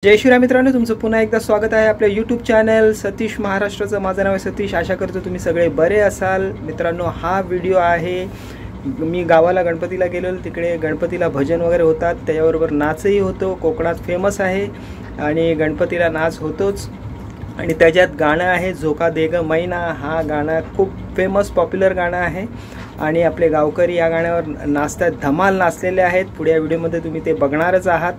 जय श्रीराम मित्रांनो, तुमचं पुन्हा एकदा स्वागत आहे आपल्या यूट्यूब चॅनल सतीश महाराष्ट्राचं। माझं नाव आहे सतीश। आशा करतो तुम्ही सगळे बरे असाल। मित्रांनो, हा व्हिडिओ आहे, मी गावाला गणपतीला गेलो, तिकडे गणपतीला भजन वगैरे होतात, त्याच्याबरोबर नाचही होतो। कोकणात फेमस आहे आणि गणपतीला नाच होतोच। आणि त्याच्यात गाणं आहे झोका दे ग मैना। हा गाणं खूप फेमस पॉप्युलर गाणं आहे आणि आपले गावकरी या गाण्यावर नाचतात, धमाल नाचलेले आहेत। पुढे व्हिडिओमध्ये तुम्ही ते बघणारच आहात।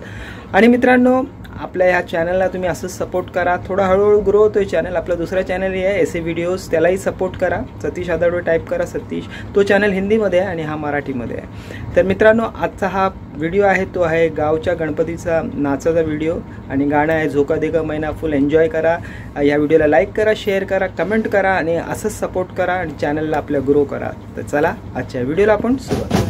आणि मित्रांनो, आपल्या ह्या चॅनलला तुम्ही असंच सपोर्ट करा। थोडा हळूहळू ग्रो होतोय चॅनल। आपला दुसरा चॅनल आहे ऐसे व्हिडिओज, त्यालाही सपोर्ट करा। सतीश आदडवे टाईप करा सतीश। तो चॅनल हिंदीमध्ये आहे आणि हा मराठीमध्ये आहे। तर मित्रांनो, आजचा हा व्हिडिओ आहे तो आहे गावच्या गणपतीचा नाचाचा व्हिडिओ आणि गाणं आहे झोका दे ग मैना। फुल एन्जॉय करा। या व्हिडिओला लाईक करा, शेअर करा, कमेंट करा आणि असंच सपोर्ट करा आणि चॅनलला आपल्या ग्रो करा। तर चला आजच्या व्हिडिओला आपण सुरुवात करू।